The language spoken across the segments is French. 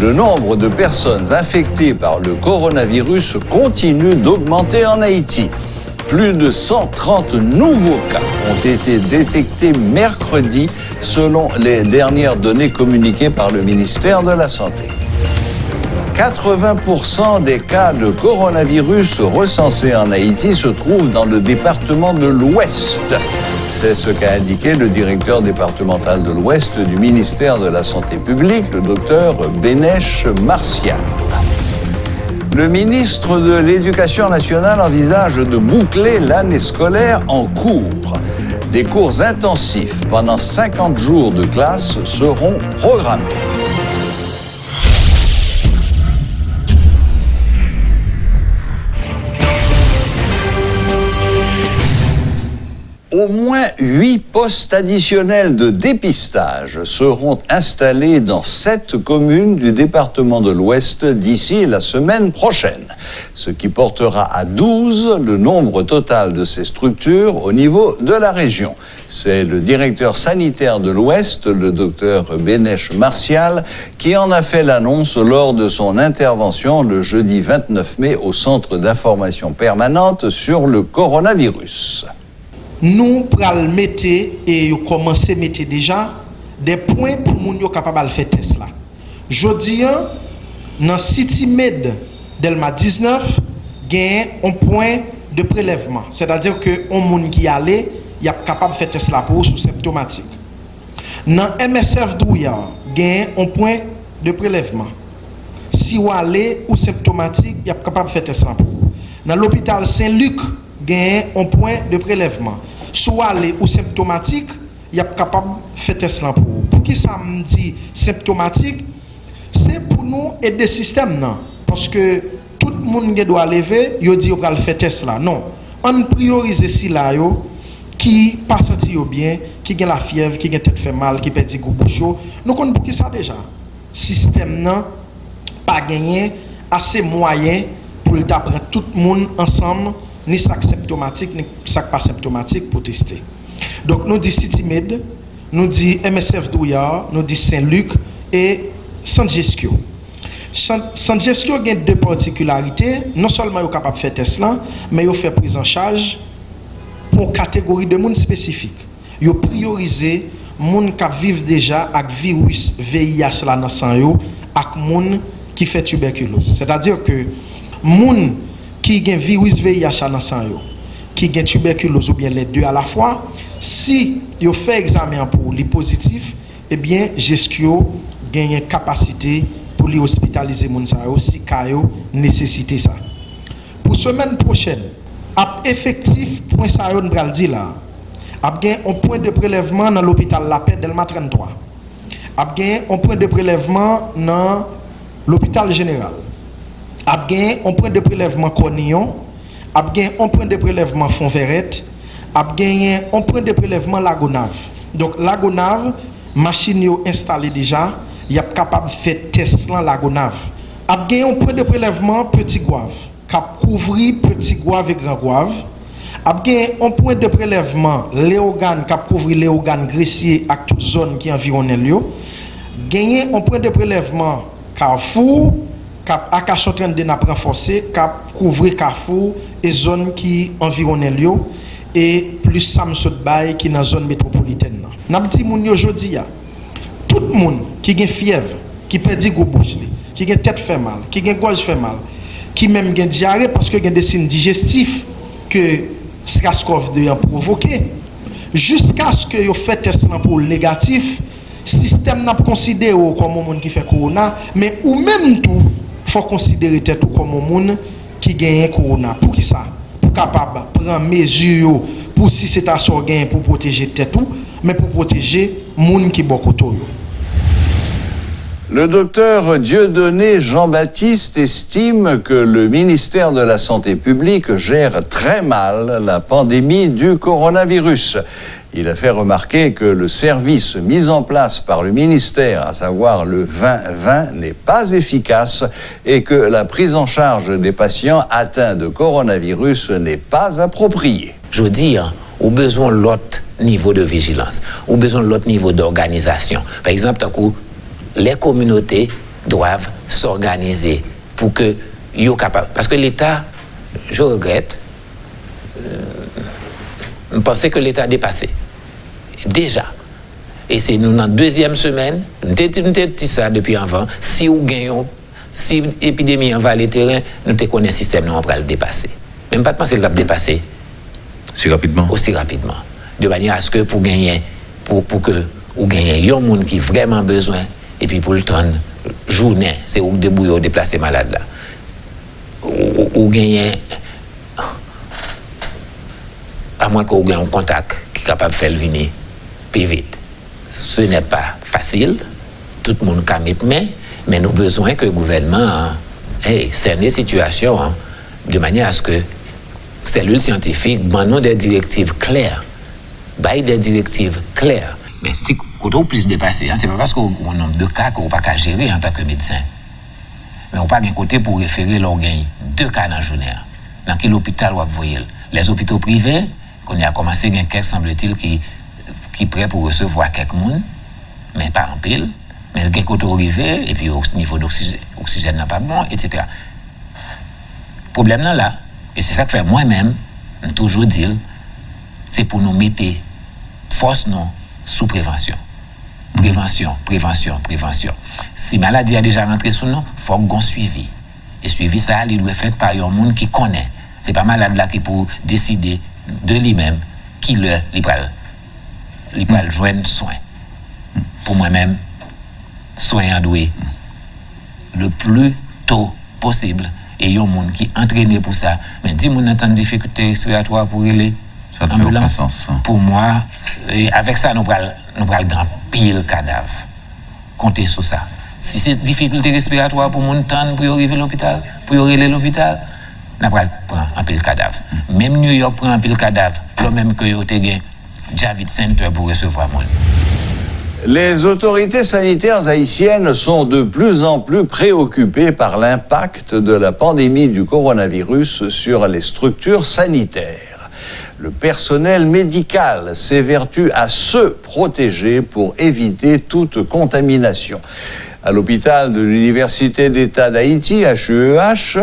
Le nombre de personnes infectées par le coronavirus continue d'augmenter en Haïti. Plus de 130 nouveaux cas ont été détectés mercredi selon les dernières données communiquées par le ministère de la Santé. 80% des cas de coronavirus recensés en Haïti se trouvent dans le département de l'Ouest. C'est ce qu'a indiqué le directeur départemental de l'Ouest du ministère de la Santé publique, le docteur Bénèche Martial. Le ministre de l'Éducation nationale envisage de boucler l'année scolaire en cours. Des cours intensifs pendant 50 jours de classe seront programmés. Au moins 8 postes additionnels de dépistage seront installés dans 7 communes du département de l'Ouest d'ici la semaine prochaine, ce qui portera à 12 le nombre total de ces structures au niveau de la région. C'est le directeur sanitaire de l'Ouest, le docteur Bénèche Martial, qui en a fait l'annonce lors de son intervention le jeudi 29 mai au Centre d'information permanente sur le coronavirus. Nous pral mettre et commencer à mettre déjà des points pour moun yo capable de faire test là. Jodi dans City Med Delma 19 gagne un point de prélèvement, c'est-à-dire que on moun qui allait, il est capable de faire test là pour sous symptomatique. Dans MSF Douya gagne un point de prélèvement. Si ou allé ou symptomatique, il est capable de faire test là pour. Dans l'hôpital Saint-Luc gagne un point de prélèvement. Soit aller ou symptomatique, il est capable de faire test là pour. Pour qui ça me dit symptomatique, c'est pour nous aider le système non, parce que tout le monde doit lever, il dit on va le faire test là. Non, on priorise si là yo qui pas senti bien, qui a la fièvre, qui a tête fait mal, qui perd goût bouche. Nous connaissons pour qui ça déjà. Système non pas gagné assez moyen pour d'apprendre tout le monde ensemble, ni ça symptomatique ni ça pas symptomatique pour tester. Donc nous dit City Med, nous dit MSF Douya, nous dit Saint-Luc et Saint-Gestio. Saint-Gestio a deux particularités, non seulement ils sont capables de faire test là, mais ils fait prise en charge pour une catégorie de monde spécifique. Ils priorisé monde qui vivent déjà avec virus VIH là dans sang yo, avec monde qui fait tuberculose. C'est-à-dire que monde qui a virus VIH dans sang yo, qui a tuberculose ou bien les deux à la fois, si yo fait examen pour les positifs, eh bien Gestio gagne capacité pour les hospitaliser moun sa yo si kayo nécessité ça. Pour semaine prochaine, ap effectif point ça yo n'bral di là. Ap gen un point de prélèvement dans l'hôpital La Paix Delma 33. Ap gen un point de prélèvement dans l'hôpital général. Ap gen un point de prélèvement Cornillon. Ap gen un point de prélèvement Fonverette. Ap gen un point de prélèvement Lagonave. Donc Lagonave, machine yo installé déjà, y a capable de faire test dans Lagonave. Ap gen un point de prélèvement Petit Goave, cap couvrir Petit Goave et Grand Goave. Ap gen un point de prélèvement Léogane, cap couvrir Léogane, Gressier ak toute zone qui environne yo. Gagner un point de prélèvement Carrefour, cap Akachon 32 n'a renforcé, cap couvrir Carrefour et zone qui environne yo et plus Samsud Bay qui dans zone métropolitaine. N'a dit moun yo jodi ya. Tout le monde qui a fièvre, qui perd goût bouche, qui a tête fait mal, qui a gorge fait mal, qui même a diarrhée parce que y a des signes digestifs que SARS-CoV-2 a provoqué, jusqu'à ce que vous fait test pour le négatif, le système n'a pas considéré comme un monde qui fait corona, mais ou même tout, il faut considérer tête comme un monde qui gagne corona. Pour qui ça? Pour capable prendre mesure pour si c'est à son gain pour protéger tête ou, mais pour protéger monde qui beaucoup autour. Le docteur Dieudonné Jean-Baptiste estime que le ministère de la Santé publique gère très mal la pandémie du coronavirus. Il a fait remarquer que le service mis en place par le ministère, à savoir le 20-20, n'est pas efficace et que la prise en charge des patients atteints de coronavirus n'est pas appropriée. Je veux dire, au besoin de l'autre niveau de vigilance, au besoin de l'autre niveau d'organisation. Par exemple, les communautés doivent s'organiser pour que yo capable. Parce que l'État, je regrette, je pensais que l'État a dépassé. Déjà. Et c'est nous, dans la deuxième semaine, nous avons dit ça depuis avant, si nous gagnons, si l'épidémie en va le terrain, nous connaissons le système, nous on va le dépasser. Même pas de penser qu'il va dépasser. Si rapidement. Aussi rapidement. De manière à ce que pour gagner, pour que vous gagnez un monde qui a vraiment besoin, et puis pour le temps, journée, c'est où débrouiller, déplacer malade là. Ou gagner, à moins que vous ayez un contact qui est capable de faire le venir plus vite. Ce n'est pas facile, tout le monde peut mettre main, mais nous avons besoin que le gouvernement cerne les situations de manière à ce que cellules scientifiques donnent des directives claires. Des directives claires. Mais si vous avez plus dépassé, ce n'est pas parce qu'on a un nombre de cas qu'on ne peut pas gérer en tant que médecin. Mais on n'a pas un côté pour référer l'organe 2 cas dans la journée. Dans quel hôpital vous voyez? Les hôpitaux privés, qu'on a commencé, il y a quelques, semble-t-il, qui prêt pour recevoir quelques monde, mais pas en pile. Mais il y a côté arrivé, et puis au niveau d'oxygène n'est pas bon, etc. Le problème là, et c'est ça que fait moi-même, je toujours dire, c'est pour nous mettre force non sous prévention. Prévention. Si maladie a déjà rentré sous nous, il faut qu'on suivi. Et suivi ça, il doit être fait par un monde qui connaît. C'est pas malade là qui peut décider de lui-même qui il va joindre soin. Pour moi-même, soin doué le plus tôt possible. Et il y a un monde qui est entraîné pour ça. Mais 10 personnes ont une difficulté respiratoire pour aller en ambulance. Pour moi, avec ça, nous allons grand pile cadavre. Comptez sur ça. Si c'est difficulté respiratoire pour mon temps pour arriver à l'hôpital, pour aller à l'hôpital, nous allons prendre un pile cadavre. Même New York prend un pile cadavre, le même que vous avez Javid Center pour recevoir mon. Les autorités sanitaires haïtiennes sont de plus en plus préoccupées par l'impact de la pandémie du coronavirus sur les structures sanitaires. Le personnel médical s'évertue à se protéger pour éviter toute contamination. À l'hôpital de l'Université d'État d'Haïti, HUEH,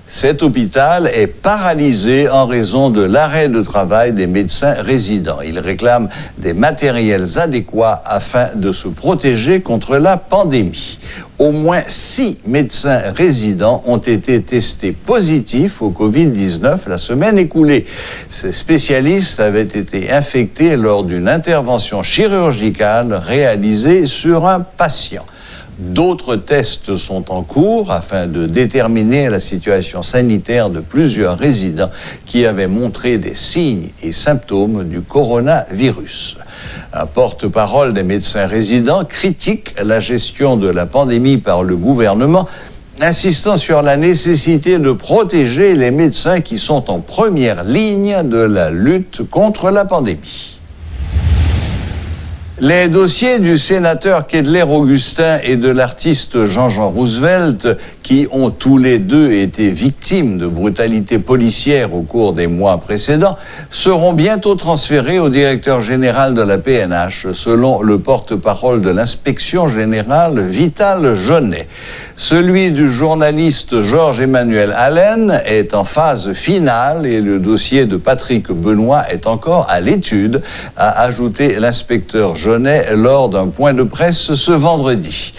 cet hôpital est paralysé en raison de l'arrêt de travail des médecins résidents. Ils réclament des matériels adéquats afin de se protéger contre la pandémie. Au moins 6 médecins résidents ont été testés positifs au Covid-19 la semaine écoulée. Ces spécialistes avaient été infectés lors d'une intervention chirurgicale réalisée sur un patient. D'autres tests sont en cours afin de déterminer la situation sanitaire de plusieurs résidents qui avaient montré des signes et symptômes du coronavirus. Un porte-parole des médecins résidents critique la gestion de la pandémie par le gouvernement, insistant sur la nécessité de protéger les médecins qui sont en première ligne de la lutte contre la pandémie. Les dossiers du sénateur Kedler-Augustin et de l'artiste Jean-Jean Roosevelt, qui ont tous les deux été victimes de brutalité policière au cours des mois précédents, seront bientôt transférés au directeur général de la PNH, selon le porte-parole de l'inspection générale Vital Jeunet. Celui du journaliste Georges-Emmanuel Allen est en phase finale et le dossier de Patrick Benoît est encore à l'étude, a ajouté l'inspecteur Jeunet lors d'un point de presse ce vendredi.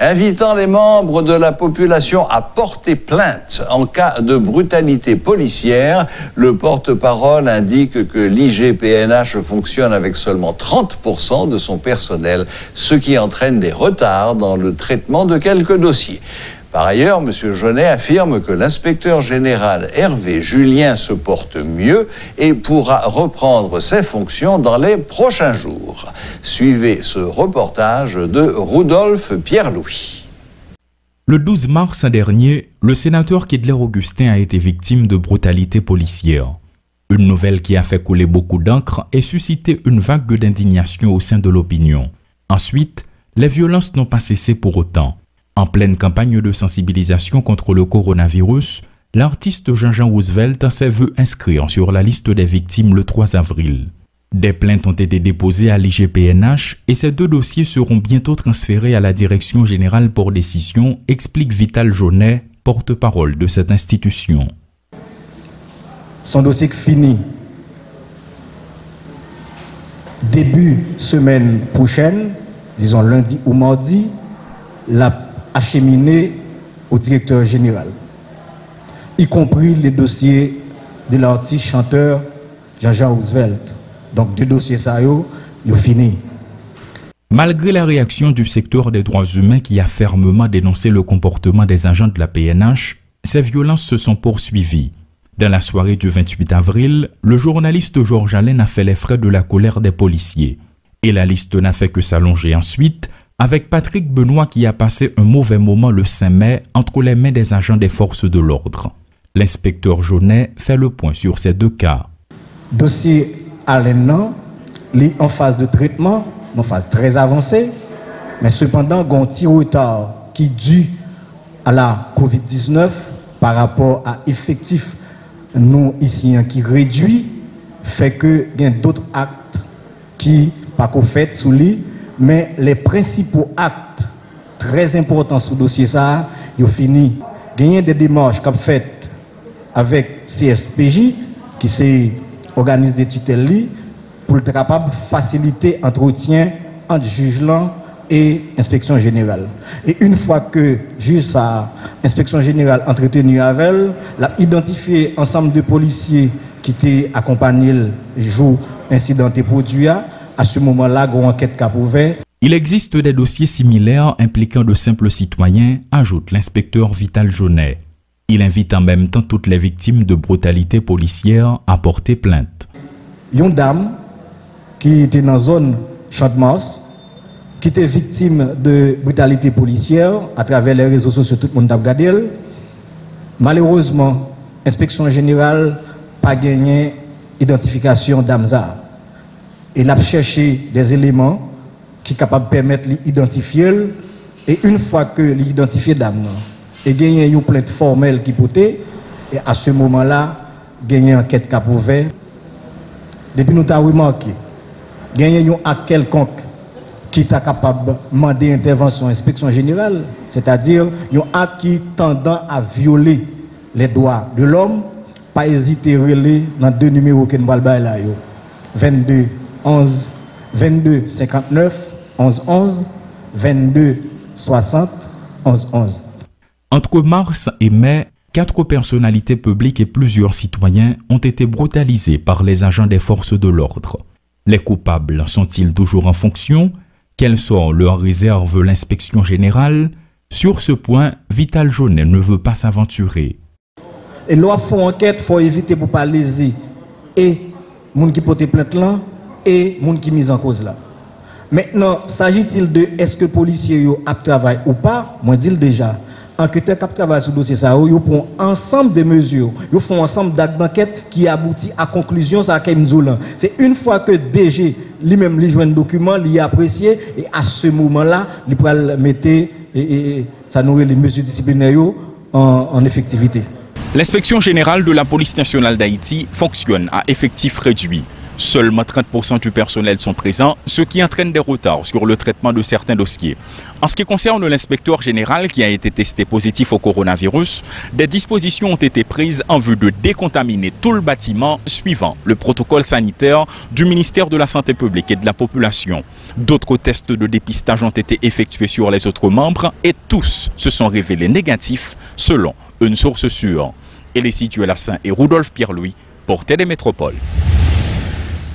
Invitant les membres de la population à porter plainte en cas de brutalité policière, le porte-parole indique que l'IGPNH fonctionne avec seulement 30% de son personnel, ce qui entraîne des retards dans le traitement de quelques dossiers. Par ailleurs, M. Jeunet affirme que l'inspecteur général Hervé Julien se porte mieux et pourra reprendre ses fonctions dans les prochains jours. Suivez ce reportage de Rudolph Pierre-Louis. Le 12 mars dernier, le sénateur Kedler-Augustin a été victime de brutalité policière. Une nouvelle qui a fait couler beaucoup d'encre et suscité une vague d'indignation au sein de l'opinion. Ensuite, les violences n'ont pas cessé pour autant. En pleine campagne de sensibilisation contre le coronavirus, l'artiste Jean-Jean Roosevelt s'est vu inscrire sur la liste des victimes le 3 avril. Des plaintes ont été déposées à l'IGPNH et ces 2 dossiers seront bientôt transférés à la Direction générale pour décision, explique Vital Jaunet, porte-parole de cette institution. Son dossier fini. Début semaine prochaine, disons lundi ou mardi, l'a acheminé au directeur général, y compris les dossiers de l'artiste chanteur Jean-Jean Roosevelt. Donc 2 dossiers ça yo fini. Malgré la réaction du secteur des droits humains qui a fermement dénoncé le comportement des agents de la PNH, ces violences se sont poursuivies. Dans la soirée du 28 avril, le journaliste Georges Allen a fait les frais de la colère des policiers. Et la liste n'a fait que s'allonger ensuite, avec Patrick Benoît qui a passé un mauvais moment le 5 mai entre les mains des agents des forces de l'ordre. L'inspecteur Jaunet fait le point sur ces 2 cas. Dossier Allen, en phase de traitement, en phase très avancée, mais cependant, il y a un petit retard qui est dû à la COVID-19 par rapport à l'effectif nous ici qui réduit, fait que il y a d'autres actes qui pas qu'on fait sous lui, mais les principaux actes très importants sur le dossier ça, ils ont fini. Il y a des démarches qu'on fait avec CSPJ qui c'est organisme de tutelle pour être capable de faciliter l'entretien entre juge et inspection générale. Et une fois que juge sa inspection générale entretenu avec elle, l'a identifié ensemble de policiers qui étaient accompagnés le jour incident et produit. À ce moment-là, une enquête cap ouvert. Il existe des dossiers similaires impliquant de simples citoyens, ajoute l'inspecteur Vital Jaunet. Il invite en même temps toutes les victimes de brutalité policière à porter plainte. Une dame qui était dans la zone Champ-de-Mars, qui était victime de brutalité policière à travers les réseaux sociaux, tout le monde a regardé. Malheureusement, l'inspection générale n'a pas gagné identification d'Amza. Il a cherché des éléments qui sont capables de permettre d'identifier. Et une fois que l'identifié d'âme, et gagné une plainte formelle qui potait, et à ce moment-là, gagné une enquête cap ouvert. Depuis nous avons remarqué, gagné un acte quelconque qui est capable de demander intervention inspection générale, c'est-à-dire un acte qui tendant à violer les droits de l'homme, pas hésiter à relayer dans 2 numéros que nous avons là, 22 11 22 59 11 11 22 60 11 11. Entre mars et mai, 4 personnalités publiques et plusieurs citoyens ont été brutalisés par les agents des forces de l'ordre. Les coupables sont-ils toujours en fonction? Quel sort leur réserve l'inspection générale? Sur ce point, Vital Jaunet ne veut pas s'aventurer. Et loi font enquête, il faut éviter pour pas léser et moun qui porte plainte là et moun qui mise en cause là. Maintenant, s'agit-il de est-ce que policiers yo a travail ou pas? Moi dis déjà. Enquêteurs qui travaillent sur le dossier ça, ils font ensemble de mesures, ils font ensemble d'actes d'enquête qui aboutit à conclusion ça c'est une fois que DG lui-même lui joint un document, lui apprécié et à ce moment-là, il peut mettre et ça nourrit les mesures disciplinaires en effectivité. L'inspection générale de la police nationale d'Haïti fonctionne à effectif réduit. Seulement 30% du personnel sont présents, ce qui entraîne des retards sur le traitement de certains dossiers. En ce qui concerne l'inspecteur général qui a été testé positif au coronavirus, des dispositions ont été prises en vue de décontaminer tout le bâtiment suivant le protocole sanitaire du ministère de la Santé publique et de la Population. D'autres tests de dépistage ont été effectués sur les autres membres et tous se sont révélés négatifs selon une source sûre. Elissi Duelassin et Rudolph Pierre-Louis pour Télémétropole.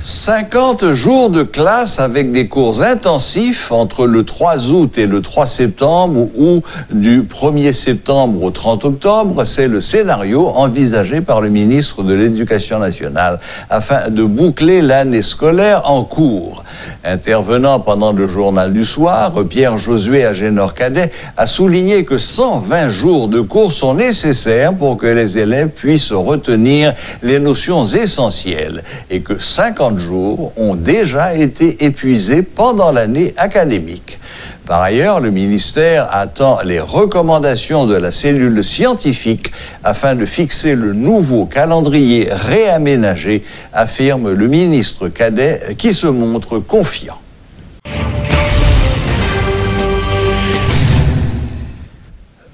50 jours de classe avec des cours intensifs entre le 3 août et le 3 septembre ou du 1er septembre au 30 octobre, c'est le scénario envisagé par le ministre de l'Éducation nationale afin de boucler l'année scolaire en cours. Intervenant pendant le journal du soir, Pierre-Josué Agénor-Cadet a souligné que 120 jours de cours sont nécessaires pour que les élèves puissent retenir les notions essentielles et que 50 jours ont déjà été épuisés pendant l'année académique. Par ailleurs, le ministère attend les recommandations de la cellule scientifique afin de fixer le nouveau calendrier réaménagé, affirme le ministre Cadet qui se montre confiant.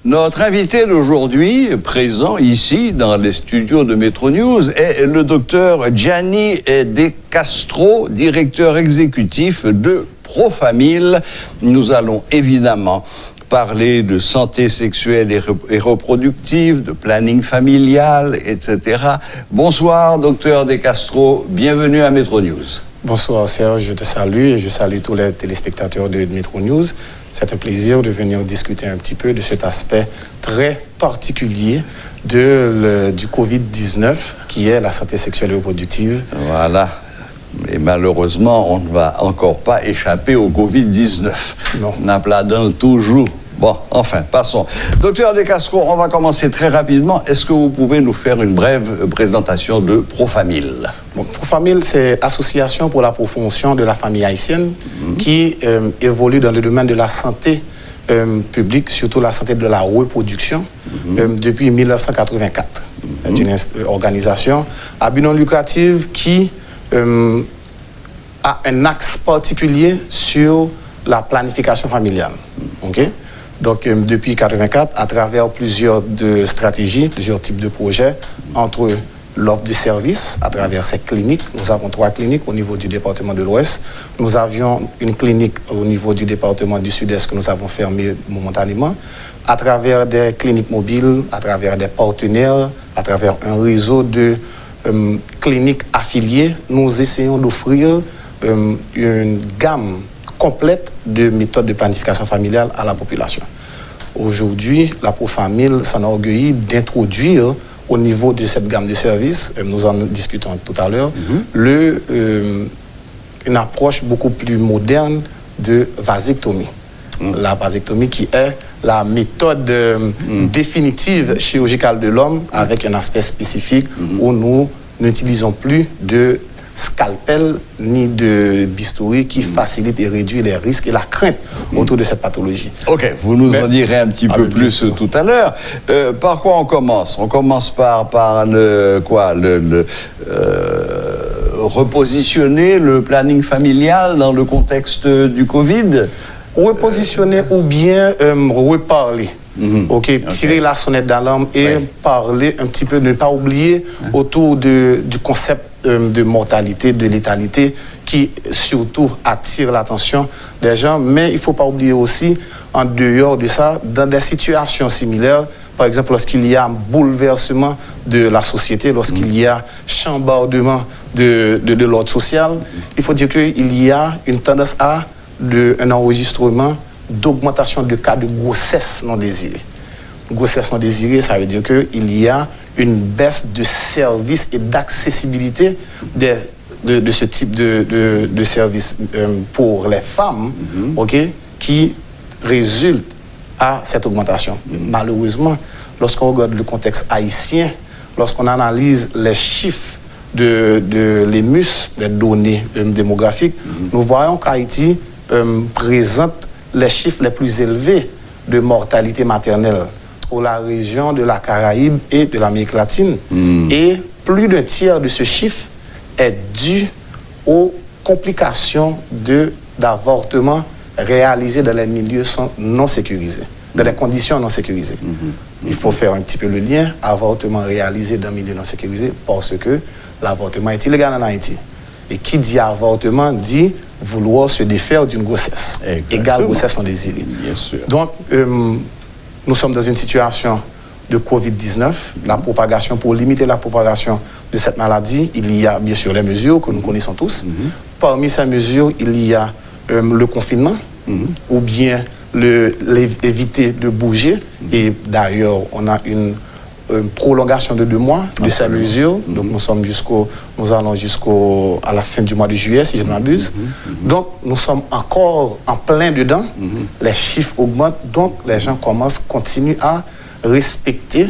Notre invité d'aujourd'hui, présent ici dans les studios de Metro News, est le docteur Gianni De Castro, directeur exécutif de Profamil. Nous allons évidemment parler de santé sexuelle et reproductive, de planning familial, etc. Bonsoir, docteur De Castro, bienvenue à Metro News. Bonsoir Serge, je te salue et je salue tous les téléspectateurs de Metro News. C'est un plaisir de venir discuter un petit peu de cet aspect très particulier du Covid-19 qui est la santé sexuelle et reproductive. Voilà. Mais malheureusement, on ne va encore pas échapper au Covid-19. Non. Napladin toujours. Bon, enfin, passons. Docteur De Castro, on va commencer très rapidement. Est-ce que vous pouvez nous faire une brève présentation de Profamil? Bon, Profamil, c'est Association pour la promotion de la famille haïtienne qui évolue dans le domaine de la santé publique, surtout la santé de la reproduction, depuis 1984. C'est une organisation à but non lucratif qui a un axe particulier sur la planification familiale. Okay? Donc, depuis 1984, à travers plusieurs stratégies, plusieurs types de projets, entre l'offre de services à travers ces cliniques. Nous avons 3 cliniques au niveau du département de l'Ouest. Nous avions une clinique au niveau du département du Sud-Est que nous avons fermée momentanément. À travers des cliniques mobiles, à travers des partenaires, à travers un réseau de cliniques affiliées, nous essayons d'offrir une gamme complète de méthodes de planification familiale à la population. Aujourd'hui, la Profamil s'enorgueillit d'introduire au niveau de cette gamme de services, nous en discutons tout à l'heure, une approche beaucoup plus moderne de vasectomie. La vasectomie qui est la méthode définitive chirurgicale de l'homme avec un aspect spécifique où nous n'utilisons plus de scalpel ni de bistouri qui facilite et réduit les risques et la crainte autour de cette pathologie. Ok, vous nous en direz un petit peu plus tout à l'heure. Par quoi on commence? On commence par repositionner le planning familial dans le contexte du Covid? Repositionner ou bien reparler. Tirer la sonnette d'alarme et parler un petit peu, ne pas oublier autour du concept de mortalité, de létalité qui surtout attire l'attention des gens. Mais il ne faut pas oublier aussi, en dehors de ça, dans des situations similaires, par exemple lorsqu'il y a un bouleversement de la société, lorsqu'il y a chambardement de l'ordre social, il faut dire qu'il y a une tendance à un enregistrement d'augmentation de cas de grossesse non désirée. Grossesse non désirée, ça veut dire qu'il y a une baisse de services et d'accessibilité de ce type de services pour les femmes qui résulte à cette augmentation. Malheureusement, lorsqu'on regarde le contexte haïtien, lorsqu'on analyse les chiffres de l'EMUS, les données démographiques, nous voyons qu'Haïti présente les chiffres les plus élevés de mortalité maternelle pour la région de la Caraïbe et de l'Amérique latine. Et plus d'un tiers de ce chiffre est dû aux complications d'avortement réalisés dans les milieux non sécurisés, dans les conditions non sécurisées. Il faut faire un petit peu le lien, avortement réalisé dans les milieux non sécurisés, parce que l'avortement est illégal en Haïti. Et qui dit avortement dit vouloir se défaire d'une grossesse. Égale grossesse non désirée. Bien sûr. Donc, nous sommes dans une situation de Covid-19, la propagation, pour limiter la propagation de cette maladie, il y a bien sûr les mesures que nous connaissons tous. Parmi ces mesures, il y a le confinement, ou bien éviter de bouger. Et d'ailleurs, on a une prolongation de 2 mois de ces mesures. Donc nous allons à la fin du mois de juillet, si je ne m'abuse. Donc nous sommes encore en plein dedans. Les chiffres augmentent, donc les gens continuent à respecter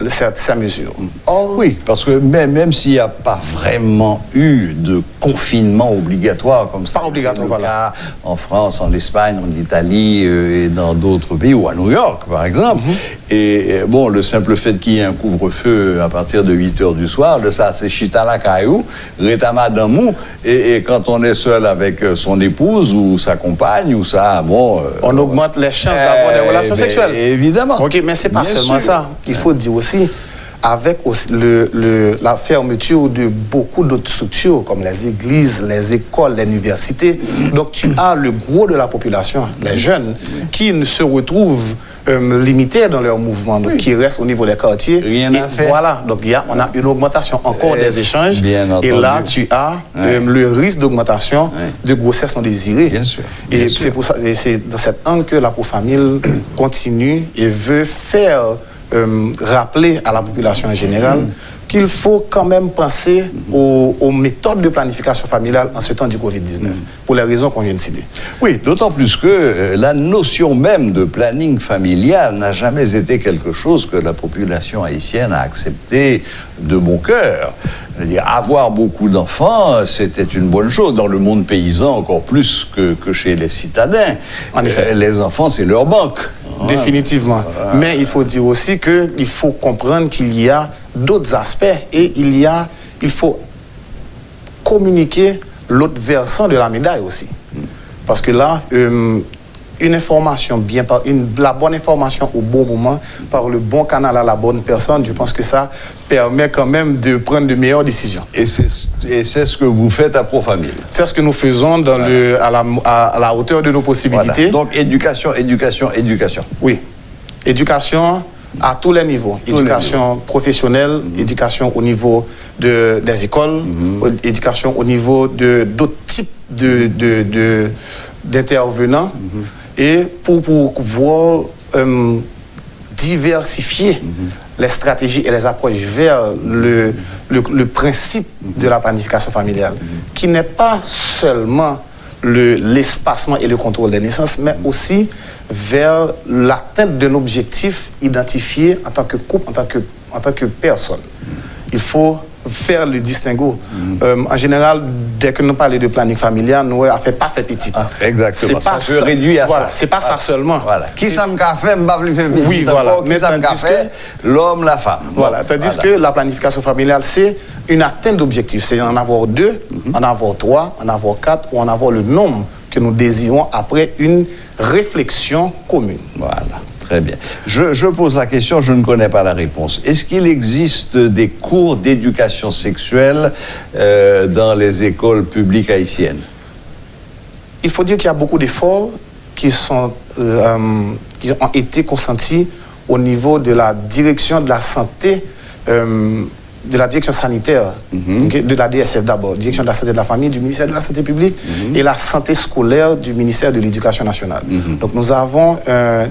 ces mesures. Oui, parce que même s'il n'y a pas vraiment eu de confinement obligatoire comme ça, pas obligatoire, voilà, en France, en Espagne, en Italie et dans d'autres pays, ou à New York par exemple, et bon, le simple fait qu'il y ait un couvre-feu à partir de 8h du soir, de ça c'est chita la caillou, retama damou, et quand on est seul avec son épouse ou sa compagne ou ça, bon... on augmente les chances d'avoir des relations sexuelles. Évidemment. Ok, mais c'est pas Bien seulement sûr. ça. Il faut dire aussi, avec aussi la fermeture de beaucoup d'autres structures, comme les églises, les écoles, les universités, donc tu as le gros de la population, les jeunes, qui ne se retrouvent limités dans leur mouvement, donc qui restent au niveau des quartiers. Rien à faire. Voilà, donc on a une augmentation encore des échanges. Bien entendu. Et là, tu as le risque d'augmentation de grossesse non désirée. Bien sûr. Et Bien c'est sûr. pour ça, c'est dans cet angle que la Pro-Famille continue et veut faire rappeler à la population en général qu'il faut quand même penser aux méthodes de planification familiale en ce temps du Covid-19, pour les raisons qu'on vient de citer. Oui, d'autant plus que la notion même de planning familial n'a jamais été quelque chose que la population haïtienne a accepté de bon cœur. C'est-à-dire, avoir beaucoup d'enfants, c'était une bonne chose. Dans le monde paysan, encore plus que chez les citadins. En effet. Les enfants, c'est leur banque. Définitivement. Mais il faut dire aussi qu'il faut comprendre qu'il y a d'autres aspects et il faut communiquer l'autre versant de la médaille aussi. Parce que là, une information la bonne information au bon moment, par le bon canal à la bonne personne, je pense que ça permet quand même de prendre de meilleures décisions. Et c'est ce que vous faites à Pro-Famille. C'est ce que nous faisons à la hauteur de nos possibilités. Voilà. Donc, éducation. Oui. Éducation à tous les niveaux. Éducation professionnelle, éducation au niveau des écoles, éducation au niveau d'autres types d'intervenants. Et pour pouvoir diversifier les stratégies et les approches vers le principe de la planification familiale, qui n'est pas seulement l'espacement et le contrôle des naissances, mais aussi vers l'atteinte d'un objectif identifié en tant que couple, en tant que personne. Il faut faire le distinguo. En général, dès que nous parlons de planning familial, nous n'avons pas fait petit. Exactement. Ça se réduit à voilà, ça. C'est pas ça seulement. Voilà. Qui ça me fait, m'a fait petit. Oui, voilà. Qui ça me fait, l'homme, la femme. Voilà. Tandis que la planification familiale, c'est une atteinte d'objectifs. C'est en avoir 2, en avoir 3, en avoir 4 ou en avoir le nombre que nous désirons après une réflexion commune. Voilà. Très bien. Je pose la question, je ne connais pas la réponse. Est-ce qu'il existe des cours d'éducation sexuelle dans les écoles publiques haïtiennes? Il faut dire qu'il y a beaucoup d'efforts qui ont été consentis au niveau de la direction de la santé, de la direction sanitaire, de la DSF d'abord, direction de la santé de la famille, du ministère de la santé publique et la santé scolaire du ministère de l'éducation nationale. Donc nous avons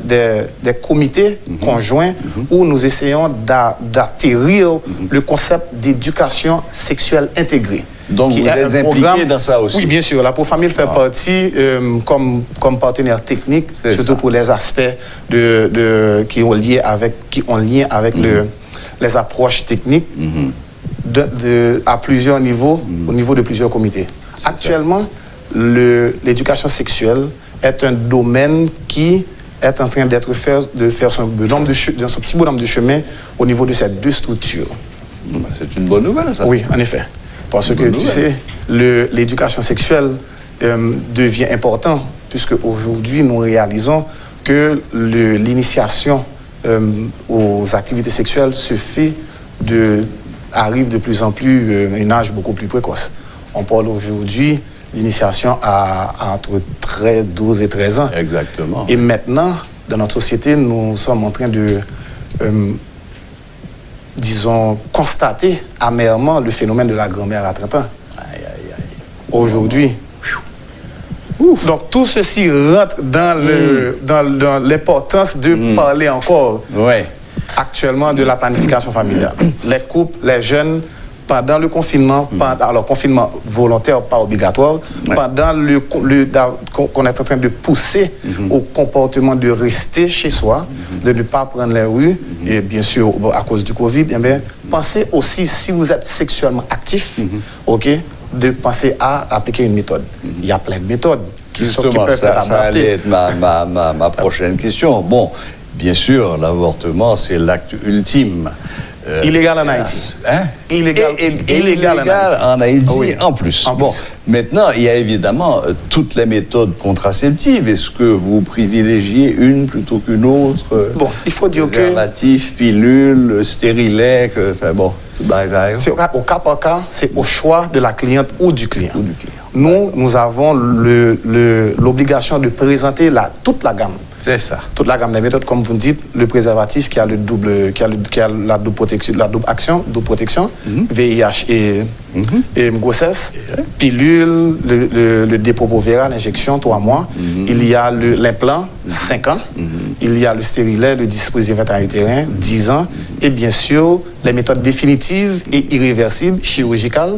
des comités conjoints où nous essayons d'atterrir le concept d'éducation sexuelle intégrée. Donc vous êtes impliqué dans ça aussi? Oui, bien sûr. La Pro-Famille fait partie comme partenaire technique, surtout pour les aspects qui ont lien avec les approches techniques à plusieurs niveaux, au niveau de plusieurs comités. Actuellement, l'éducation sexuelle est un domaine qui est en train de faire son petit bonhomme de chemin au niveau de ces deux structures. C'est une bonne nouvelle, ça. Oui, en effet. Parce que, tu sais, l'éducation sexuelle devient important, puisque aujourd'hui, nous réalisons que l'initiation aux activités sexuelles arrive de plus en plus à un âge beaucoup plus précoce. On parle aujourd'hui d'initiation entre 12 et 13 ans. Exactement. Et maintenant, dans notre société, nous sommes en train de, disons, constater amèrement le phénomène de la grand-mère à 30 ans. Aujourd'hui. Donc tout ceci rentre dans l'importance de parler encore actuellement de la planification familiale. Les couples, les jeunes pendant le confinement, alors confinement volontaire, pas obligatoire, pendant qu'on est en train de pousser au comportement de rester chez soi, de ne pas prendre les rues, et bien sûr à cause du Covid, eh bien, pensez aussi, si vous êtes sexuellement actif, ok, de penser à appliquer une méthode. Il y a plein de méthodes qui peuvent être adaptées. Ça allait être ma prochaine question. Bon, bien sûr, l'avortement, c'est l'acte ultime. Illégal en Haïti. Hein? Illégal en Haïti, oui. En plus. Bon, maintenant, il y a évidemment toutes les méthodes contraceptives. Est-ce que vous privilégiez une plutôt qu'une autre? Bon, il faut dire que... Préservatif, pilule, stérilet, enfin bon, tout bazar. C'est au cas par cas, c'est au choix de la cliente ou du client. Nous avons l'obligation de présenter toute la gamme. C'est ça. Toute la gamme des méthodes, comme vous dites, le préservatif qui a la double protection, double protection, VIH et grossesse, pilule, le dépôt-viral, l'injection, 3 mois. Il y a l'implant, 5 ans. Il y a le stérilet, le dispositif intra-utérin, 10 ans. Et bien sûr, les méthodes définitives et irréversibles, chirurgicales,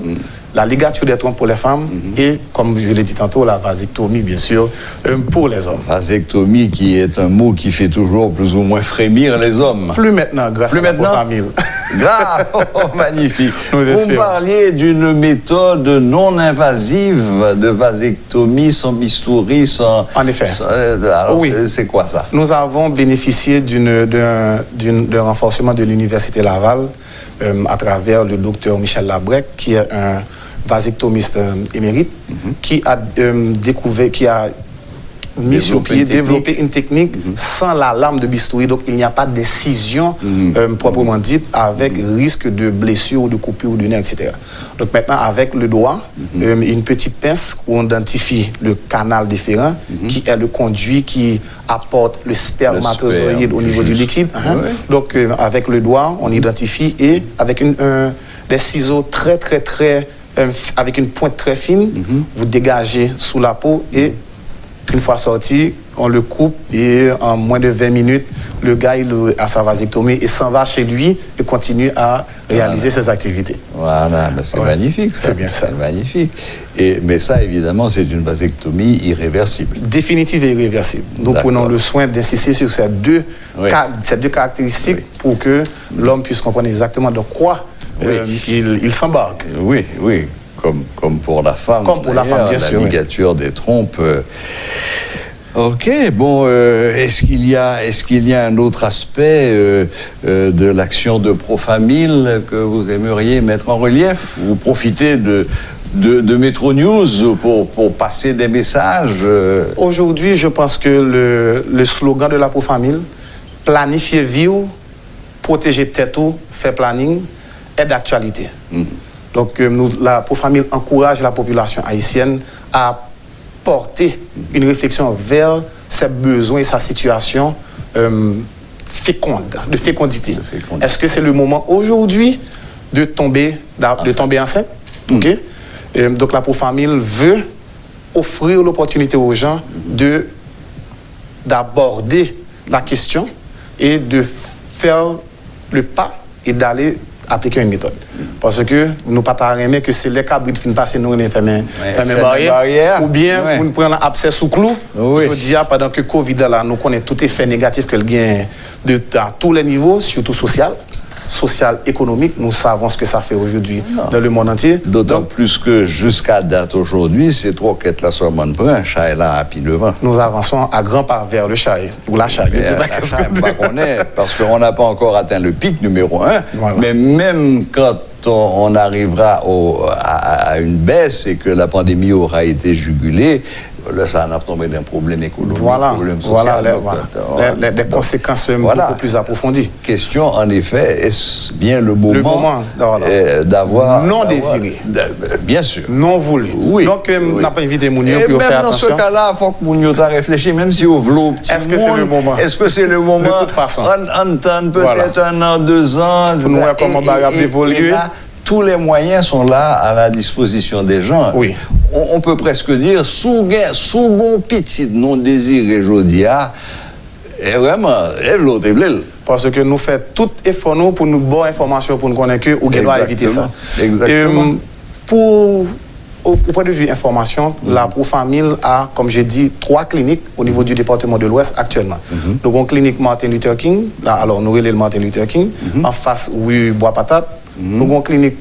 la ligature des trompes pour les femmes et, comme je l'ai dit tantôt, la vasectomie, bien sûr, pour les hommes. Vasectomie qui est un mot qui fait toujours plus ou moins frémir les hommes. Plus maintenant, grâce à la famille. Grave, magnifique. Vous parliez d'une méthode non invasive de vasectomie sans bistouri, sans... En effet. Alors, oui. C'est quoi ça? Nous avons bénéficié d'un renforcement de l'Université Laval à travers le docteur Michel Labrec, qui est un vasectomiste émérite, qui a mis sur pied, développé une technique sans la lame de bistouri. Donc, il n'y a pas d'incision proprement dite avec risque de blessure ou de coupure du nerf, etc. Donc, maintenant, avec le doigt, une petite pince où on identifie le canal déférent, qui est le conduit qui apporte le spermatozoïde au niveau du liquide. Donc, avec le doigt, on identifie et avec des ciseaux avec une pointe très fine, vous dégagez sous la peau et une fois sorti, on le coupe et en moins de 20 minutes, le gars il a sa vasectomie et s'en va chez lui et continue à réaliser ses activités. Voilà, mais c'est magnifique ça. C'est bien ça. C'est magnifique. Mais ça, évidemment, c'est une vasectomie irréversible. Définitive et irréversible. Nous prenons le soin d'insister sur ces deux caractéristiques pour que l'homme puisse comprendre exactement de quoi il s'embarque. Oui. Comme pour la femme. Comme pour la femme, bien sûr. La ligature des trompes. Ok, bon, est-ce qu'il y a un autre aspect de l'action de Profamil que vous aimeriez mettre en relief? Vous profitez de Metro News pour passer des messages? Aujourd'hui, je pense que le slogan de la Profamil, planifier vivre, protéger tête ou faire planning, est d'actualité. Donc, la Profamil encourage la population haïtienne à porter une réflexion vers ses besoins et sa situation de fécondité. Est-ce que c'est le moment aujourd'hui de tomber enceinte? Donc, la Profamil veut offrir l'opportunité aux gens d'aborder la question et de faire le pas et d'aller appliquer une méthode. Parce que nous ne pouvons pas aimer que c'est les cabris qui passent nous les barrières, ou bien vous prenez un abcès sous clou. Je dis pendant que Covid là, nous connaissons tout effet négatif qu'elle gagne à tous les niveaux, surtout social, économique. Nous savons ce que ça fait aujourd'hui dans le monde entier. D'autant plus que jusqu'à date aujourd'hui, c'est trop qu'être la somme en prend, chat là à pied devant. Nous avançons à grands pas vers le chat ou la chat. Parce qu'on n'a pas encore atteint le pic numéro 1. Voilà. Mais même quand on arrivera à une baisse et que la pandémie aura été jugulée, là, ça en a tombé d'un problème économique, problème social. Les conséquences beaucoup plus approfondies. Question, en effet, est-ce bien le moment d'avoir... Non désiré. Bien sûr. Non voulu. Oui. Donc, on n'a pas invité Mounio pour faire attention. Dans ce cas-là, il faut que Mounio t'a réfléchi, même si au vlog petit Est-ce que c'est le moment? Est-ce que c'est le moment? De toute façon. On tente peut-être 1 an, 2 ans. Pour nous voir comment on va évoluer. Tous les moyens sont là à la disposition des gens. Oui. On peut presque dire, sous bon petit non désiré Jodia, et vraiment, l'autre est bleu. Parce que nous faisons tout effort nous pour nous bonnes informations pour nous connaître que ou doit éviter ça. Exactement. Au point de vue information, la Pro-Famille a, comme j'ai dit, 3 cliniques au niveau du département de l'Ouest actuellement. Donc, une clinique Martin Luther King, alors nous relèvons Martin Luther King, en face rue Bois-Patate. Nous avons une clinique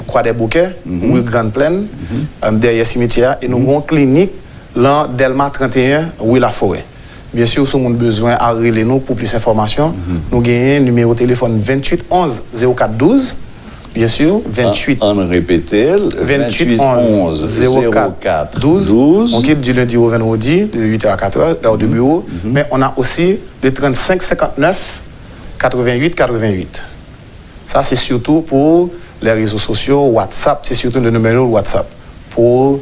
Croix des Bouquets, rue Grande Plaine, derrière cimetière. Et nous avons une clinique là, Delma 31, rue La Forêt. Bien sûr, si vous avez besoin à relayer nous pour plus d'informations, nous avons un numéro de téléphone 28 11 04 12. Bien sûr, 28. On répète, 28 11 04 12. On quitte du lundi au vendredi, de 8h à 4h, heure de bureau. Mais on a aussi le 35 59 88 88. Ça, c'est surtout pour les réseaux sociaux, WhatsApp, c'est surtout le numéro WhatsApp. Pour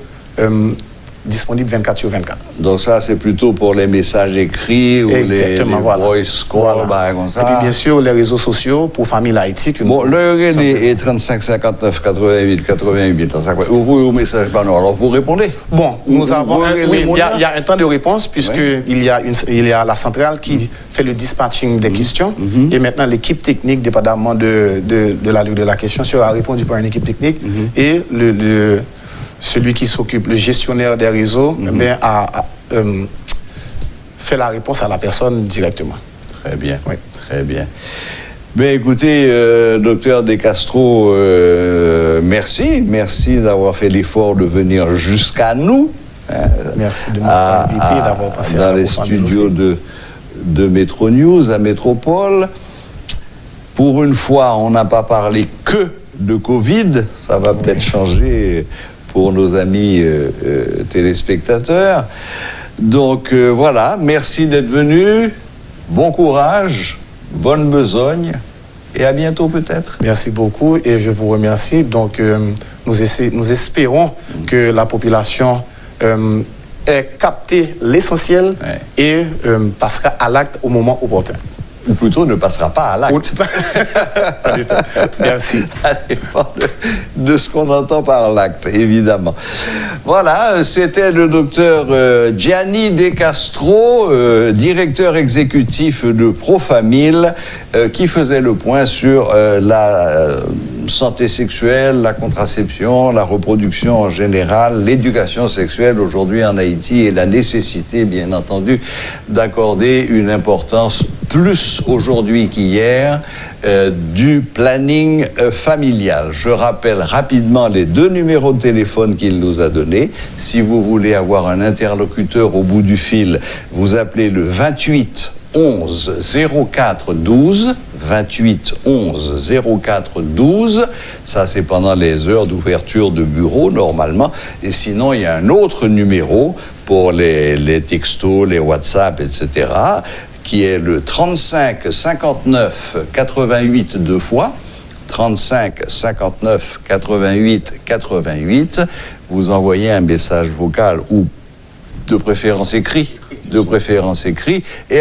disponible 24 sur 24. Donc ça, c'est plutôt pour les messages écrits ou les voice calls, comme ça. Et puis bien sûr, les réseaux sociaux pour Famille Haïti. Bon, l'heure est 35 59 88 88. Vous voyez au message par nous, alors vous répondez. Bon, nous avons il y a un temps de réponse puisqu'il y a la centrale qui fait le dispatching des questions et maintenant l'équipe technique, dépendamment de la question, sera répondue par une équipe technique et celui qui s'occupe, le gestionnaire des réseaux, fait la réponse à la personne directement. Très bien, très bien. Ben écoutez, docteur De Castro, merci d'avoir fait l'effort de venir jusqu'à nous. Merci de m'avoir invité, d'avoir passé dans les studios de Métro News à Métropole. Pour une fois, on n'a pas parlé que de Covid, ça va peut-être changer pour nos amis téléspectateurs. Donc voilà, merci d'être venu, bon courage, bonne besogne et à bientôt peut-être. Merci beaucoup et je vous remercie. Donc nous espérons que la population ait capté l'essentiel et passera à l'acte au moment opportun. Ou plutôt ne passera pas à l'acte. Merci. De ce qu'on entend par l'acte, évidemment. Voilà, c'était le docteur Gianni De Castro, directeur exécutif de Pro-Famille, qui faisait le point sur la santé sexuelle, la contraception, la reproduction en général, l'éducation sexuelle aujourd'hui en Haïti et la nécessité, bien entendu, d'accorder une importance plus aujourd'hui qu'hier du planning familial. Je rappelle rapidement les 2 numéros de téléphone qu'il nous a donnés. Si vous voulez avoir un interlocuteur au bout du fil, vous appelez le 28 11 04 12, 28 11 04 12. Ça, c'est pendant les heures d'ouverture de bureau, normalement. Et sinon, il y a un autre numéro pour les textos, les WhatsApp, etc., qui est le 35 59 88 2 fois. 35 59 88 88. Vous envoyez un message vocal ou de préférence écrit. Et